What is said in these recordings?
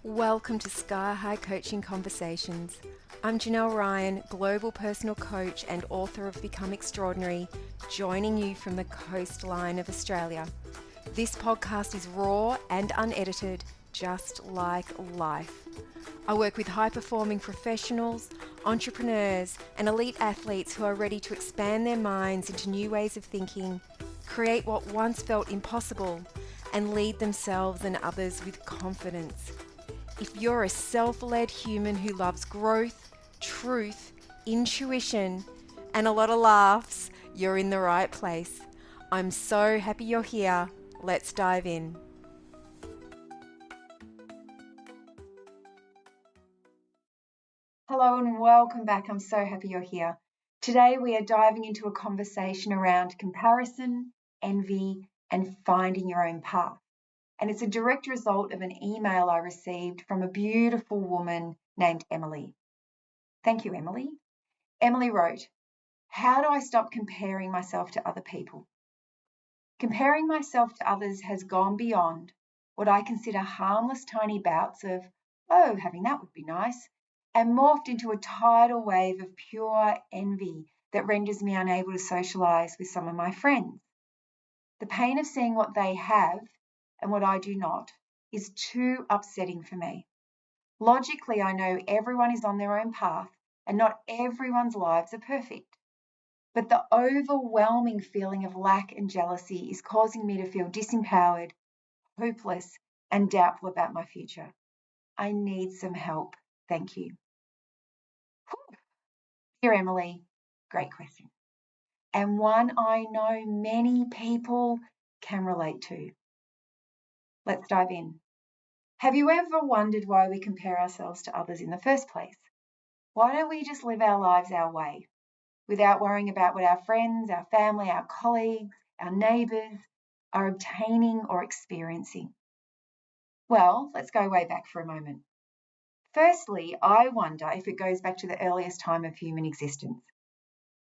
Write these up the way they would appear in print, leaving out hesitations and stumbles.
Welcome to Sky High Coaching Conversations. I'm Janelle Ryan, global personal coach and author of Become Extraordinary, joining you from the coastline of Australia. This podcast is raw and unedited, just like life. I work with high-performing professionals, entrepreneurs, and elite athletes who are ready to expand their minds into new ways of thinking, create what once felt impossible, and lead themselves and others with confidence. If you're a self-led human who loves growth, truth, intuition, and a lot of laughs, you're in the right place. I'm so happy you're here. Let's dive in. Hello and welcome back. I'm so happy you're here. Today we are diving into a conversation around comparison, envy, and finding your own path. And it's a direct result of an email I received from a beautiful woman named Emily. Thank you, Emily. Emily wrote, "How do I stop comparing myself to other people? Comparing myself to others has gone beyond what I consider harmless tiny bouts of, oh, having that would be nice, and morphed into a tidal wave of pure envy that renders me unable to socialize with some of my friends. The pain of seeing what they have and what I do not is too upsetting for me. Logically, I know everyone is on their own path and not everyone's lives are perfect. But the overwhelming feeling of lack and jealousy is causing me to feel disempowered, hopeless, and doubtful about my future. I need some help. Thank you." Whew. Dear Emily, great question. And one I know many people can relate to. Let's dive in. Have you ever wondered why we compare ourselves to others in the first place? Why don't we just live our lives our way without worrying about what our friends, our family, our colleagues, our neighbours are obtaining or experiencing? Well, let's go way back for a moment. Firstly, I wonder if it goes back to the earliest time of human existence.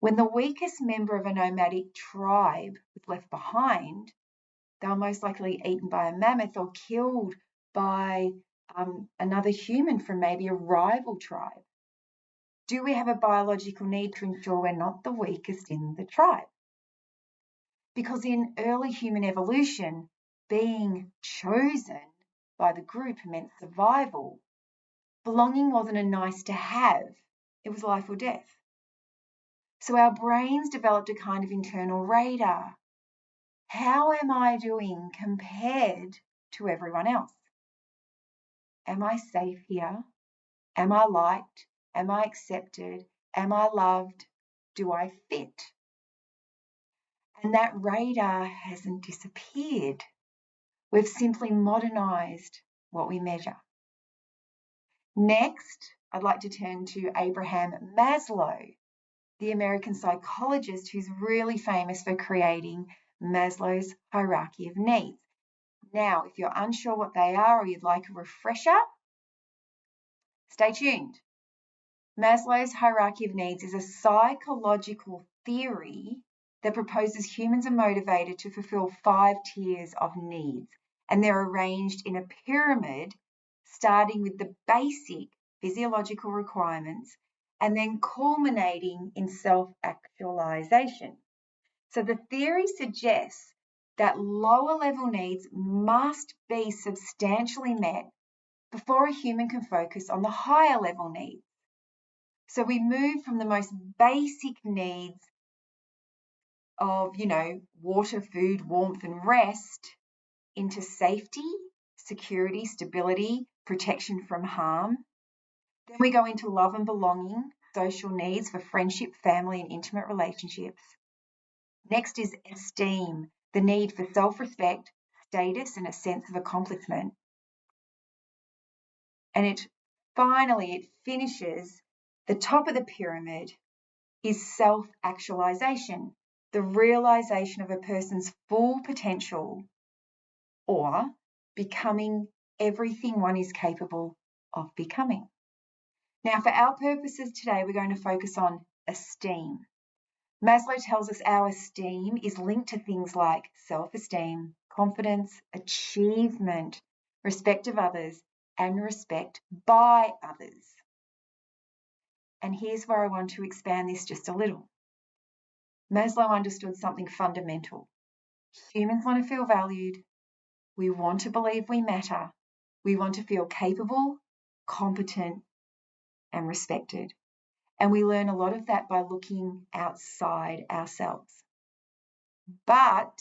When the weakest member of a nomadic tribe was left behind, they were most likely eaten by a mammoth or killed by another human from maybe a rival tribe. Do we have a biological need to ensure we're not the weakest in the tribe? Because in early human evolution, being chosen by the group meant survival. Belonging wasn't a nice to have, it was life or death. So our brains developed a kind of internal radar. How am I doing compared to everyone else? Am I safe here? Am I liked? Am I accepted? Am I loved? Do I fit? And that radar hasn't disappeared. We've simply modernized what we measure. Next, I'd like to turn to Abraham Maslow, the American psychologist who's really famous for creating Maslow's hierarchy of needs. Now, if you're unsure what they are or you'd like a refresher, stay tuned. Maslow's hierarchy of needs is a psychological theory that proposes humans are motivated to fulfill 5 tiers of needs, and they're arranged in a pyramid starting with the basic physiological requirements and then culminating in self-actualization. So the theory suggests that lower level needs must be substantially met before a human can focus on the higher level needs. So we move from the most basic needs of, water, food, warmth, and rest into safety, security, stability, protection from harm. Then we go into love and belonging, social needs for friendship, family, and intimate relationships. Next is esteem, the need for self-respect, status, and a sense of accomplishment. And it finishes, the top of the pyramid is self-actualization, the realization of a person's full potential or becoming everything one is capable of becoming. Now, for our purposes today, we're going to focus on esteem. Maslow tells us our esteem is linked to things like self-esteem, confidence, achievement, respect of others, and respect by others. And here's where I want to expand this just a little. Maslow understood something fundamental. Humans want to feel valued. We want to believe we matter. We want to feel capable, competent, and respected. And we learn a lot of that by looking outside ourselves. But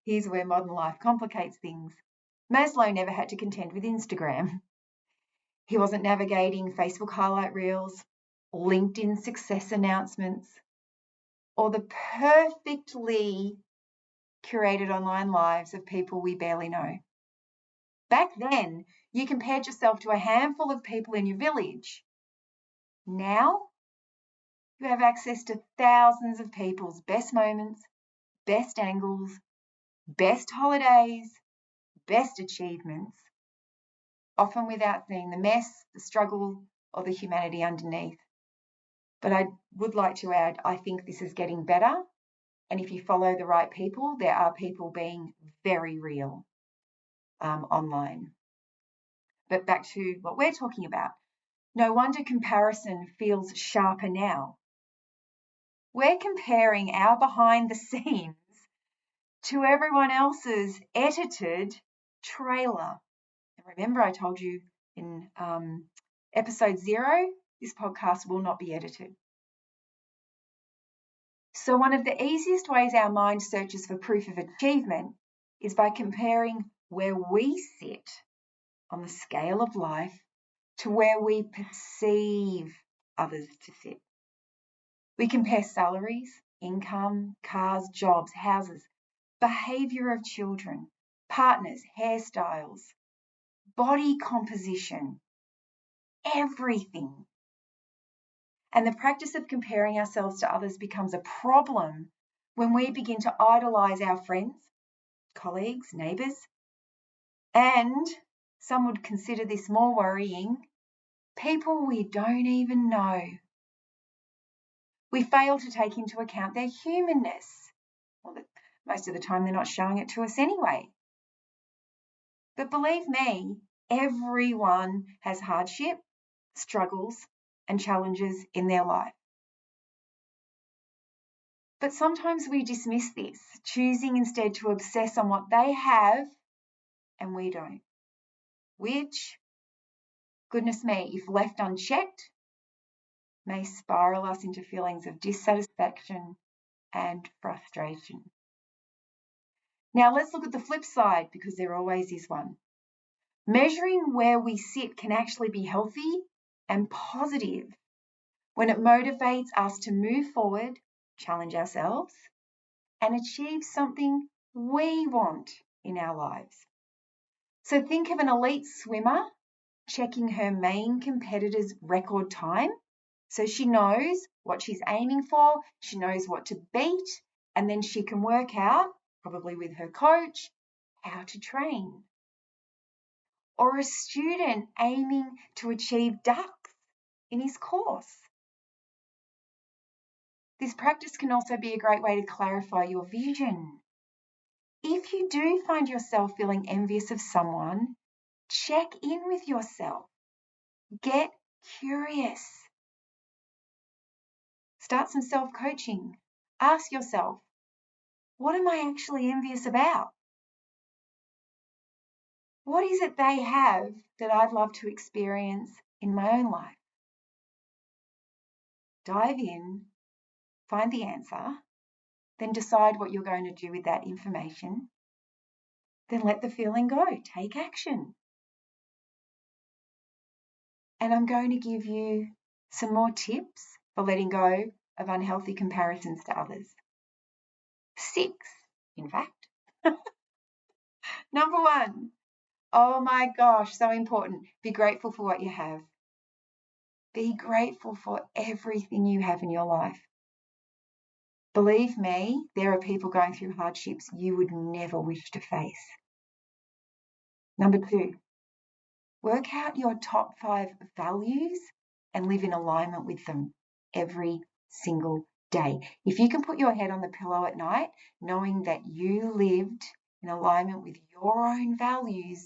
here's where modern life complicates things. Maslow never had to contend with Instagram. He wasn't navigating Facebook highlight reels, LinkedIn success announcements, or the perfectly curated online lives of people we barely know. Back then, you compared yourself to a handful of people in your village. Now, you have access to thousands of people's best moments, best angles, best holidays, best achievements, often without seeing the mess, the struggle, or the humanity underneath. But I would like to add, I think this is getting better. And if you follow the right people, there are people being very real online. But back to what we're talking about. No wonder comparison feels sharper now. We're comparing our behind the scenes to everyone else's edited trailer. And remember, I told you in episode 0, this podcast will not be edited. So one of the easiest ways our mind searches for proof of achievement is by comparing where we sit on the scale of life to where we perceive others to sit. We compare salaries, income, cars, jobs, houses, behaviour of children, partners, hairstyles, body composition, everything. And the practice of comparing ourselves to others becomes a problem when we begin to idolise our friends, colleagues, neighbours, and some would consider this more worrying, people we don't even know. We fail to take into account their humanness. Well, most of the time they're not showing it to us anyway. But believe me, everyone has hardship, struggles, and challenges in their life. But sometimes we dismiss this, choosing instead to obsess on what they have and we don't, which, goodness me, if left unchecked, may spiral us into feelings of dissatisfaction and frustration. Now let's look at the flip side, because there always is one. Measuring where we sit can actually be healthy and positive when it motivates us to move forward, challenge ourselves, and achieve something we want in our lives. So think of an elite swimmer checking her main competitor's record time. So she knows what she's aiming for, she knows what to beat, and then she can work out, probably with her coach, how to train. Or a student aiming to achieve ducks in his course. This practice can also be a great way to clarify your vision. If you do find yourself feeling envious of someone, check in with yourself. Get curious. Start some self-coaching. Ask yourself, what am I actually envious about? What is it they have that I'd love to experience in my own life? Dive in, find the answer, then decide what you're going to do with that information. Then let the feeling go. Take action. And I'm going to give you some more tips for letting go of unhealthy comparisons to others. 6, in fact. Number 1, oh my gosh, so important. Be grateful for what you have. Be grateful for everything you have in your life. Believe me, there are people going through hardships you would never wish to face. Number 2, work out your top 5 values and live in alignment with them every single day. If you can put your head on the pillow at night knowing that you lived in alignment with your own values,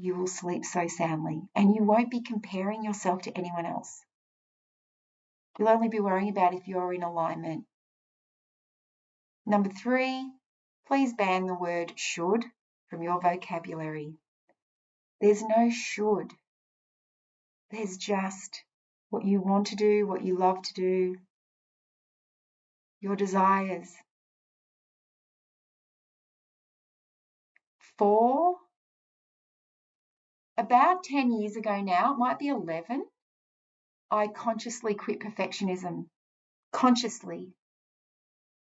you will sleep so soundly and you won't be comparing yourself to anyone else. You'll only be worrying about if you're in alignment. Number 3, please ban the word should from your vocabulary. There's no should. There's just what you want to do, what you love to do, your desires. 4, about 10 years ago now, it might be 11, I consciously quit perfectionism. Consciously.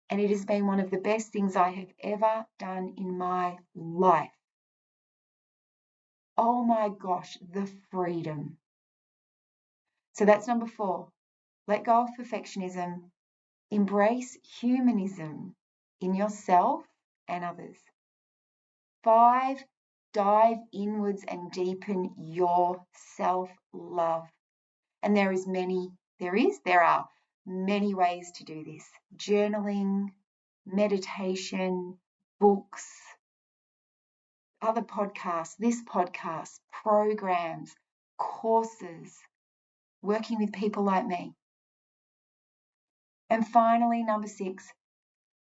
And it has been one of the best things I have ever done in my life. Oh my gosh, the freedom. So that's number 4. Let go of perfectionism. Embrace humanism in yourself and others. 5, dive inwards and deepen your self-love. And there are many ways to do this. Journaling, meditation, books, other podcasts, this podcast, programs, courses, working with people like me. And finally, number 6,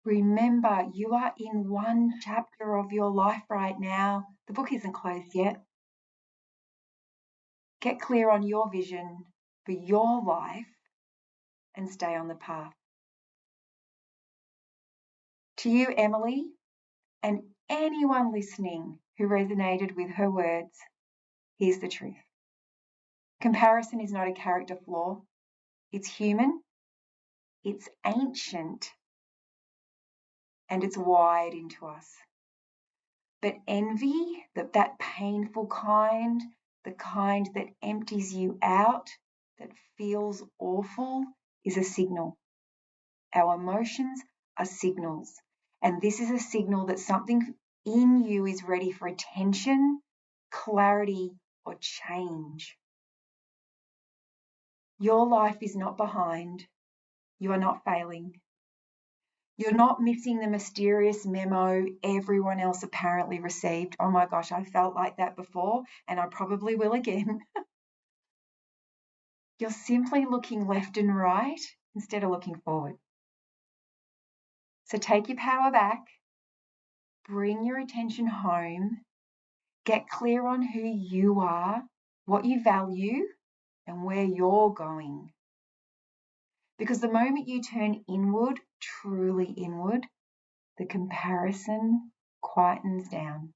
remember you are in one chapter of your life right now. The book isn't closed yet. Get clear on your vision for your life and stay on the path. To you, Emily, and anyone listening who resonated with her words, here's the truth. Comparison is not a character flaw. It's human, it's ancient, and it's wired into us. But envy, that painful kind, the kind that empties you out, that feels awful, is a signal. Our emotions are signals. And this is a signal that something in you is ready for attention, clarity, or change. Your life is not behind. You are not failing. You're not missing the mysterious memo everyone else apparently received. Oh my gosh, I felt like that before, and I probably will again. You're simply looking left and right instead of looking forward. So take your power back, bring your attention home, get clear on who you are, what you value, and where you're going. Because the moment you turn inward, truly inward, the comparison quietens down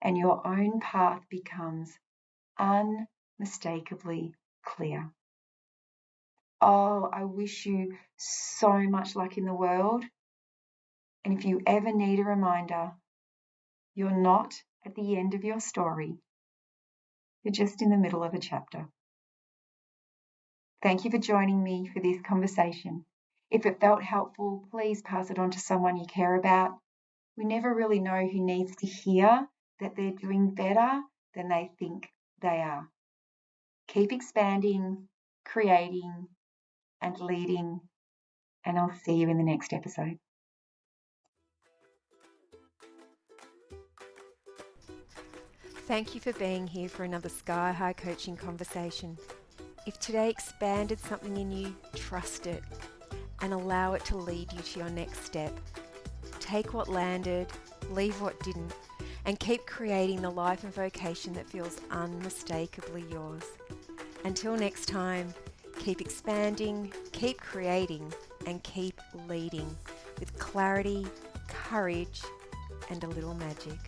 and your own path becomes unmistakably clear. Oh, I wish you so much luck in the world. And if you ever need a reminder, you're not at the end of your story. You're just in the middle of a chapter. Thank you for joining me for this conversation. If it felt helpful, please pass it on to someone you care about. We never really know who needs to hear that they're doing better than they think they are. Keep expanding, creating, and leading, and I'll see you in the next episode. Thank you for being here for another Sky High coaching conversation. If today expanded something in you, trust it and allow it to lead you to your next step. Take what landed, leave what didn't, and keep creating the life and vocation that feels unmistakably yours. Until next time, keep expanding, keep creating, and keep leading with clarity, courage, and a little magic.